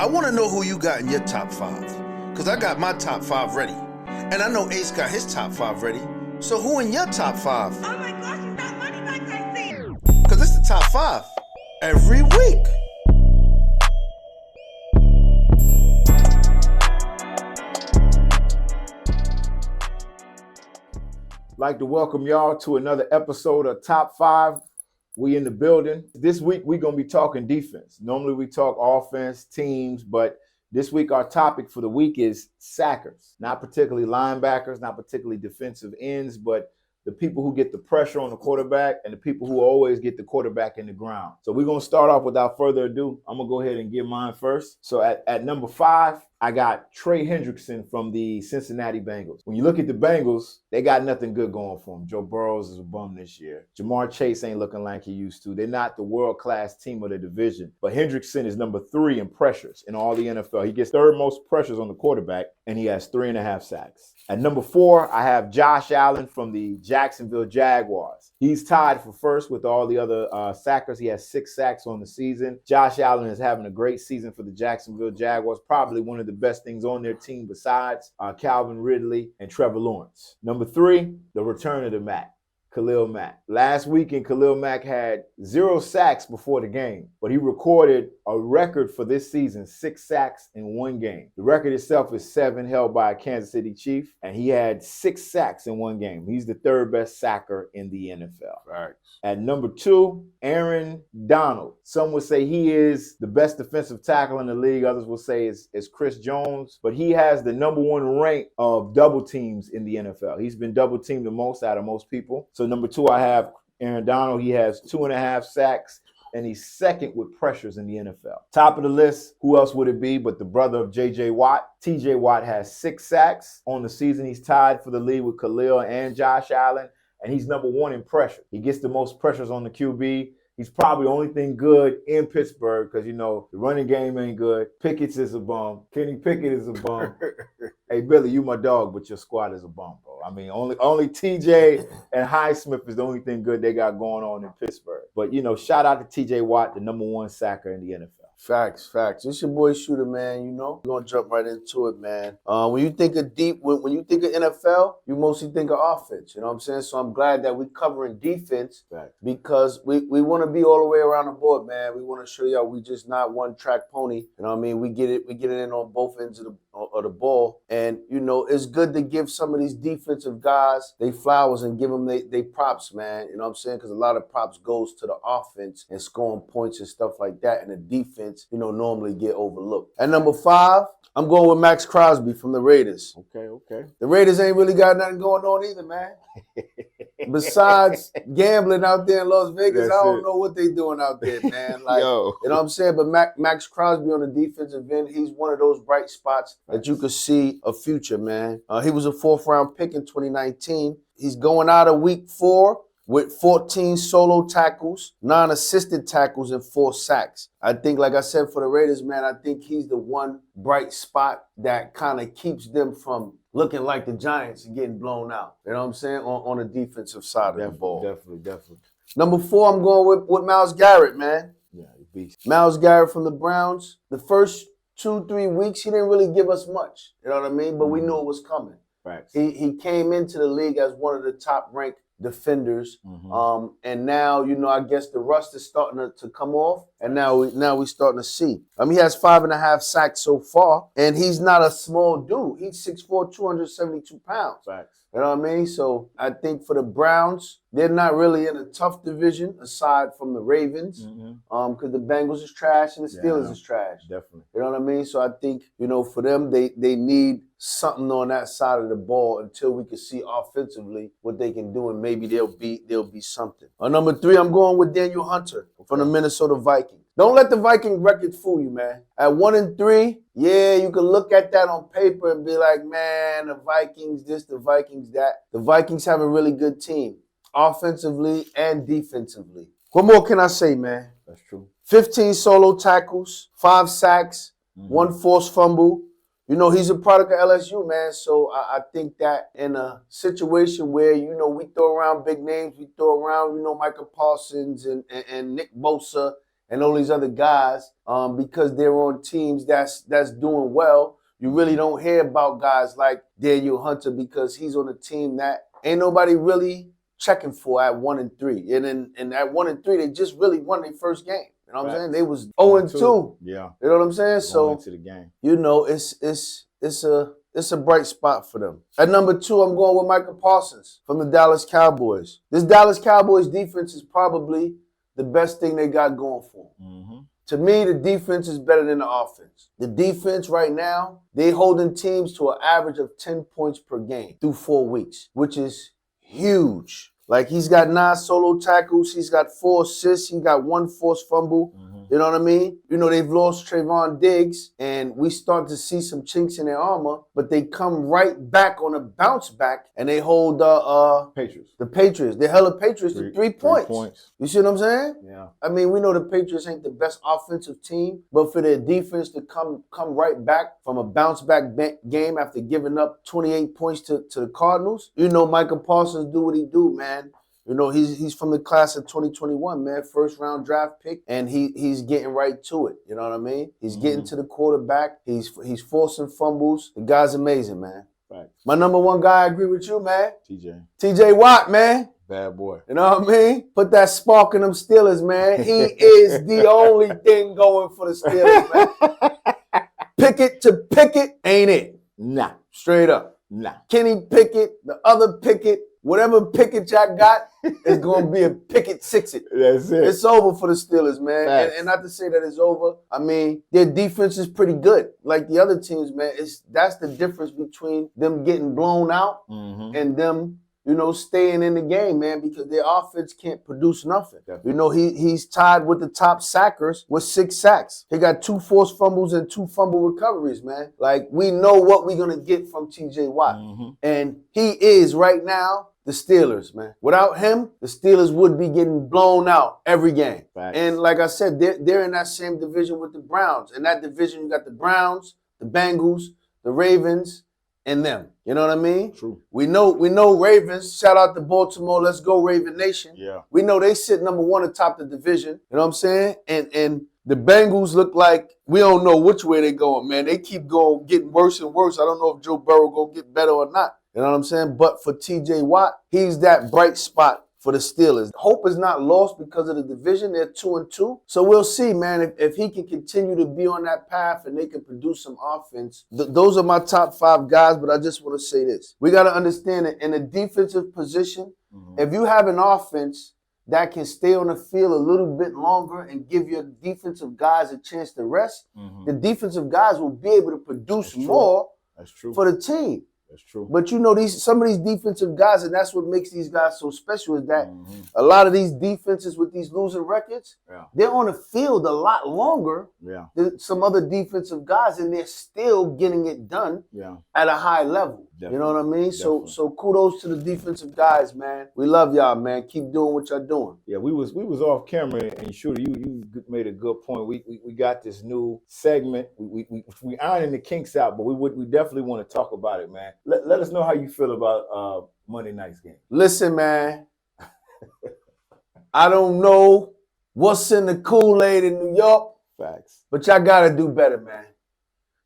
I want to know who you got in your top five, because I got my top five ready. And I know Ace got his top five ready. So who in your top five? Oh my gosh, it's that money back I see. Because it's the top five every week. Like to welcome y'all to another episode of Top 5. We in the building. This week we're going to be talking defense. Normally we talk offense, teams, but this week our topic for the week is sackers. Not particularly linebackers, not particularly defensive ends, but the people who get the pressure on the quarterback and the people who always get the quarterback in the ground. So we're going to start off without further ado. I'm going to go ahead and give mine first. So at number 5, I got Trey Hendrickson from the Cincinnati Bengals. When you look at the Bengals, they got nothing good going for them. Joe Burrows is a bum this year. Jamar Chase ain't looking like he used to. They're not the world-class team of the division. But Hendrickson is number 3 in pressures in all the NFL. He gets third most pressures on the quarterback, and he has 3.5 sacks. At number 4, I have Josh Allen from the Jacksonville Jaguars. He's tied for first with all the other sackers. He has 6 sacks on the season. Josh Allen is having a great season for the Jacksonville Jaguars, probably one of the best things on their team besides Calvin Ridley and Trevor Lawrence. Number 3, the return of the Mac. Khalil Mack. Last weekend, Khalil Mack had 0 sacks before the game, but he recorded a record for this season, 6 sacks in 1 game. The record itself is 7, held by a Kansas City Chief, and he had 6 sacks in 1 game. He's the 3rd best sacker in the NFL. Right. At number 2, Aaron Donald. Some would say he is the best defensive tackle in the league. Others will say it's Chris Jones, but he has the number 1 rank of double teams in the NFL. He's been double teamed the most out of most people. So number 2, I have Aaron Donald. He has 2.5 sacks, and he's 2nd with pressures in the NFL. Top of the list, who else would it be but the brother of J.J. Watt? T.J. Watt has 6 sacks on the season. He's tied for the lead with Khalil and Josh Allen, and he's number 1 in pressure. He gets the most pressures on the QB. He's probably the only thing good in Pittsburgh because, the running game ain't good. Pickett's is a bum. Kenny Pickett is a bum. Hey, Billy, you my dog, but your squad is a bum, bro. I mean, only TJ and Highsmith is the only thing good they got going on in Pittsburgh. But, shout out to TJ Watt, the number 1 sacker in the NFL. Facts. It's your boy Shooter, man. We're gonna jump right into it, man. When you think of when you think of NFL, you mostly think of offense. You know what I'm saying? So I'm glad that we're covering defense. Facts. Because we want to be all the way around the board, man. We want to show y'all we just not one track pony. You know what I mean? We get it in on both ends of the ball. And it's good to give some of these defensive guys they flowers and give them they props, man. You know what I'm saying? Because a lot of props goes to the offense and scoring points and stuff like that, and the defense normally get overlooked. At number 5, I'm going with Max Crosby from the Raiders. Okay. The Raiders ain't really got nothing going on either, man. Besides gambling out there in Las Vegas, I don't know what they doing out there, man. Like, Yo. You know what I'm saying? But Max Crosby on the defensive end, he's one of those bright spots that you could see a future, man. He was a 4th-round pick in 2019. He's going out of week 4 with 14 solo tackles, 9 assisted tackles, and 4 sacks. I think, like I said, for the Raiders, man, I think he's the one bright spot that kind of keeps them from looking like the Giants and getting blown out. You know what I'm saying? On the defensive side of the ball. Definitely. Number 4, I'm going with Myles Garrett, man. Yeah, beast. Myles Garrett from the Browns. The first 2-3 weeks, he didn't really give us much. You know what I mean? But we knew it was coming. Facts. He came into the league as one of the top-ranked defenders, and now I guess the rust is starting to come off, and now we're starting to see. He has 5.5 sacks so far, and he's not a small dude. He's 6'4", 272 pounds. Facts. You know what I mean? So I think for the Browns, they're not really in a tough division aside from the Ravens, because the Bengals is trash and the Steelers is trash. Definitely. You know what I mean? So I think for them, they need something on that side of the ball until we can see offensively what they can do, and maybe they'll be something. On number 3, I'm going with Daniel Hunter from the Minnesota Vikings. Don't let the Viking record fool you, man. At 1-3, yeah, you can look at that on paper and be like, man, the Vikings this, the Vikings that. The Vikings have a really good team, offensively and defensively. What more can I say, man? That's true. 15 solo tackles, 5 sacks, 1 forced fumble. He's a product of LSU, man. So I think that in a situation where, we throw around big names, we throw around, Michael Parsons and Nick Bosa and all these other guys, because they're on teams that's doing well. You really don't hear about guys like Daniel Hunter because he's on a team that ain't nobody really checking for at 1-3. And at 1-3, they just really won their first game. You know what I'm saying? They was 0-2. Yeah. You know what I'm saying? Going So into the game. you know, it's a bright spot for them. At number 2, I'm going with Michael Parsons from the Dallas Cowboys. This Dallas Cowboys defense is probably the best thing they got going for them. Mm-hmm. To me, the defense is better than the offense. The defense right now, they holding teams to an average of 10 points per game through 4 weeks, which is huge. Like, he's got 9 solo tackles. He's got 4 assists. He got 1 forced fumble. Mm-hmm. You know what I mean? You know, they've lost Trayvon Diggs, and we start to see some chinks in their armor, but they come right back on a bounce back, and they hold Patriots. the Patriots. They held the Patriots to 3 points. 3 points. You see what I'm saying? Yeah. I mean, we know the Patriots ain't the best offensive team, but for their defense to come right back from a bounce back game after giving up 28 points to the Cardinals, you know Michael Parsons do what he do, man. You know, he's from the class of 2021, man, first round draft pick, and he's getting right to it. You know what I mean? He's getting to the quarterback. He's forcing fumbles. The guy's amazing, man. Right. My number 1 guy, I agree with you, man. TJ Watt, man. Bad boy. You know what I mean? Put that spark in them Steelers, man. He is the only thing going for the Steelers, man. Pickett to Pickett ain't it. Nah. Straight up. Nah. Kenny Pickett, the other Pickett, whatever Pickett y'all got is going to be a Pickett six-it. That's it. It's over for the Steelers, man. And not to say that it's over. I mean, their defense is pretty good. Like the other teams, man, that's the difference between them getting blown out and them, you know, staying in the game, man, because their offense can't produce nothing. Definitely. You know, he's tied with the top sackers with 6 sacks. He got 2 forced fumbles and 2 fumble recoveries, man. Like, we know what we're going to get from TJ Watt. And he is right now the Steelers, man. Without him, the Steelers would be getting blown out every game. Facts. And like I said, they're in that same division with the Browns. In that division, you got the Browns, the Bengals, the Ravens, and them. You know what I mean? True. We know Ravens. Shout out to Baltimore. Let's go, Raven Nation. Yeah. We know they sit number 1 atop the division. You know what I'm saying? And the Bengals look like we don't know which way they're going, man. They keep going, getting worse and worse. I don't know if Joe Burrow gonna get better or not. You know what I'm saying? But for TJ Watt, he's that bright spot for the Steelers. Hope is not lost because of the division. They're 2-2. So we'll see, man, if he can continue to be on that path and they can produce some offense. Those are my top 5 guys, but I just want to say this. We got to understand that in a defensive position, if you have an offense that can stay on the field a little bit longer and give your defensive guys a chance to rest, the defensive guys will be able to produce more for the team. That's true. But you know, some of these defensive guys, and that's what makes these guys so special, is that a lot of these defenses with these losing records, they're on the field a lot longer than some other defensive guys, and they're still getting it done at a high level. Definitely. You know what I mean? So kudos to the defensive guys, man. We love y'all, man. Keep doing what y'all doing. Yeah, we was off camera, and Shooter, you made a good point. We got this new segment. We ironing the kinks out, but we definitely want to talk about it, man. Let us know how you feel about Monday night's game. Listen, man. I don't know what's in the Kool-Aid in New York. Facts. But y'all got to do better, man.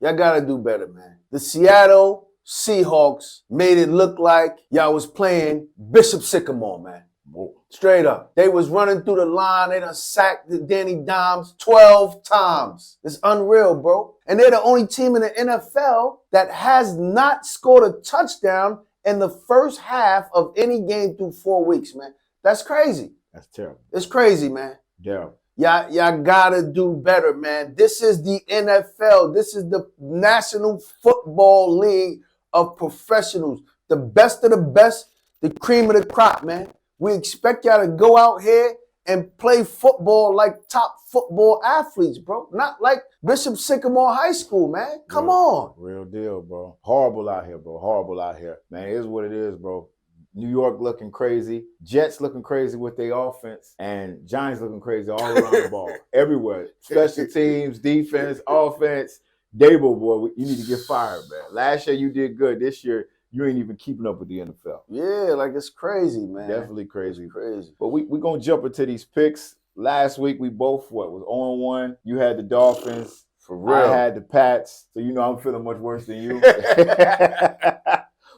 Y'all got to do better, man. The Seattle Seahawks made it look like y'all was playing Bishop Sycamore, man. Whoa. Straight up. They was running through the line. They done sacked Danny Dimes 12 times. It's unreal, bro. And they're the only team in the NFL that has not scored a touchdown in the first half of any game through 4 weeks, man. That's crazy. That's terrible. It's crazy, man. Terrible. Y'all gotta do better, man. This is the NFL. This is the National Football League of professionals. The best of the best, the cream of the crop, man. We expect y'all to go out here and play football like top football athletes, bro. Not like Bishop Sycamore High School, man. Come on. Real deal, bro. Horrible out here, bro. Horrible out here. Man, it is what it is, bro. New York looking crazy. Jets looking crazy with their offense. And Giants looking crazy all around the ball. Everywhere. Special teams, defense, offense. Dable, boy, you need to get fired, man. Last year you did good. This year, you ain't even keeping up with the NFL. Yeah, like it's crazy, man. Definitely crazy. It's crazy. But we're going to jump into these picks. last week we both was 0-1. You had the Dolphins. For real. I had the Pats. So you know I'm feeling much worse than you.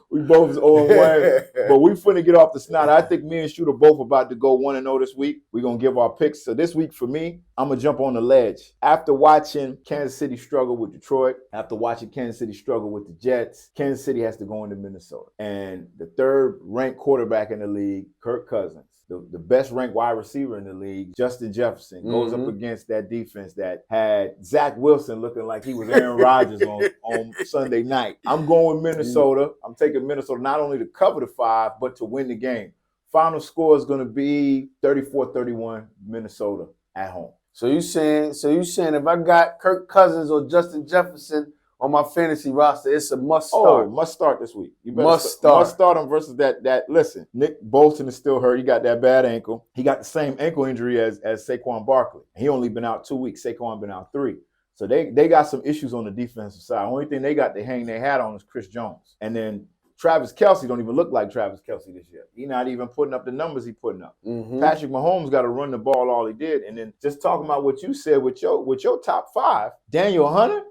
We both was 0-1. But we finna get off the snot. I think me and Shooter both about to go 1-0 this week. We're gonna give our picks. So this week for me, I'm gonna jump on the ledge. After watching Kansas City struggle with Detroit, after watching Kansas City struggle with the Jets, Kansas City has to go into Minnesota. And the third ranked quarterback in the league, Kirk Cousins, the best ranked wide receiver in the league, Justin Jefferson, goes up against that defense that had Zach Wilson looking like he was Aaron Rodgers on Sunday night. I'm going with Minnesota. I'm taking Minnesota not only to cover the 5, but to win the game. Final score is going to be 34-31 Minnesota at home. So you saying if I got Kirk Cousins or Justin Jefferson on my fantasy roster, it's a must start. Oh, must start this week. You better must start him versus that. Listen, Nick Bolton is still hurt. He got that bad ankle. He got the same ankle injury as Saquon Barkley. He only been out 2 weeks. Saquon been out 3. So they got some issues on the defensive side. Only thing they got to hang their hat on is Chris Jones. And then Travis Kelce don't even look like Travis Kelce this year. He's not even putting up the numbers he putting up. Patrick Mahomes got to run the ball all he did. And then just talking about what you said with your top 5, Daniel Hunter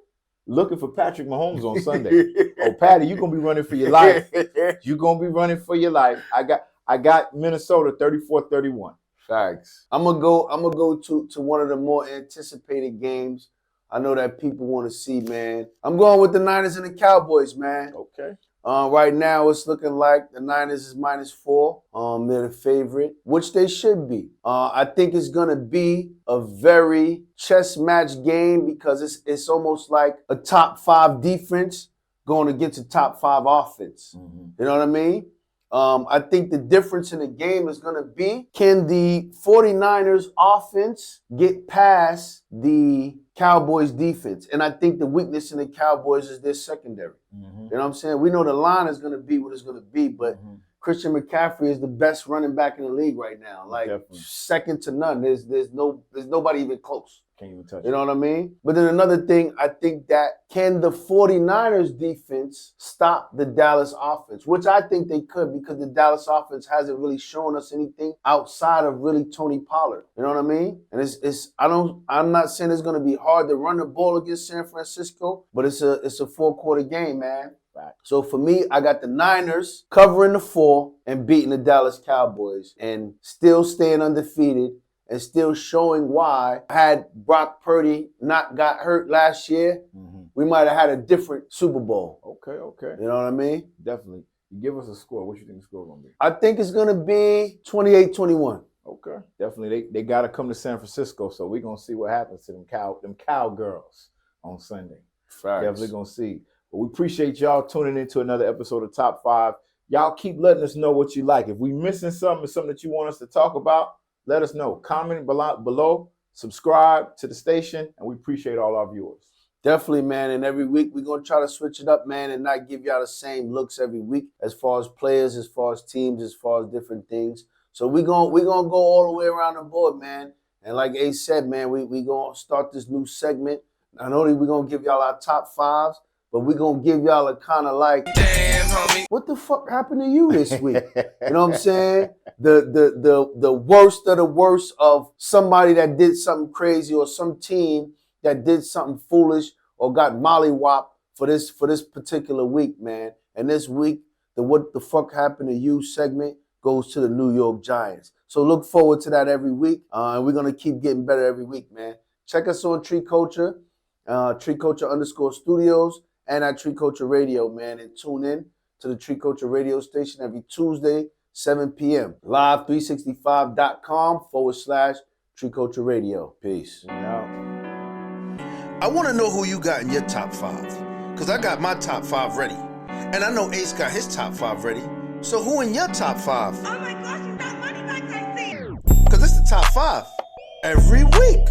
looking for Patrick Mahomes on Sunday. Oh, Patty, you're going to be running for your life. You're going to be running for your life. I got Minnesota 34-31. Facts. I'm gonna go to one of the more anticipated games I know that people want to see, man. I'm going with the Niners and the Cowboys, man. Okay. Right now, it's looking like the Niners is -4. They're the favorite, which they should be. I think it's going to be a very chess match game because it's almost like a top 5 defense going against a top 5 offense. You know what I mean? I think the difference in the game is going to be, can the 49ers offense get past the Cowboys defense? And I think the weakness in the Cowboys is their secondary. You know what I'm saying? We know the line is going to be what it's going to be, but Christian McCaffrey is the best running back in the league right now. Like, second to none. There's nobody even close. Can't even touch it. You know what I mean? But then another thing, I think that can the 49ers defense stop the Dallas offense, which I think they could, because the Dallas offense hasn't really shown us anything outside of really Tony Pollard. You know what I mean? And I'm not saying it's going to be hard to run the ball against San Francisco, but it's a 4-quarter game, man. So for me, I got the Niners covering the 4 and beating the Dallas Cowboys and still staying undefeated and still showing why, had Brock Purdy not got hurt last year, we might have had a different Super Bowl. Okay. You know what I mean? Definitely. Give us a score. What you think the score going to be? I think it's going to be 28-21. Okay. Definitely. They got to come to San Francisco, so we're going to see what happens to them cowgirls on Sunday. Facts. Definitely going to see. But we appreciate y'all tuning into another episode of Top 5. Y'all keep letting us know what you like. If we missing something that you want us to talk about, let us know. Comment below, subscribe to the station, and we appreciate all our viewers. Definitely, man. And every week we're going to try to switch it up, man, and not give y'all the same looks every week as far as players, as far as teams, as far as different things. So we're gonna go all the way around the board, man. And like Ace said, man, we going to start this new segment. Not only we're going to give y'all our top 5s, but we're going to give y'all a kind of like, damn, homie, what the fuck happened to you this week? You know what I'm saying? The worst of the worst of somebody that did something crazy, or some team that did something foolish or got mollywopped for this particular week, man. And this week, the what the fuck happened to you segment goes to the New York Giants. So look forward to that every week. And we're going to keep getting better every week, man. Check us on Tree Culture, _studios, and at Tree Culture Radio, man. And tune in to the Tree Culture Radio station every Tuesday, 7 p.m. Live365.com/Tree Culture Radio. Peace. I want to know who you got in your top 5, because I got my top 5 ready. And I know Ace got his top 5 ready. So who in your top 5? Oh my gosh, you got money back, I see. Because it's the top 5 every week.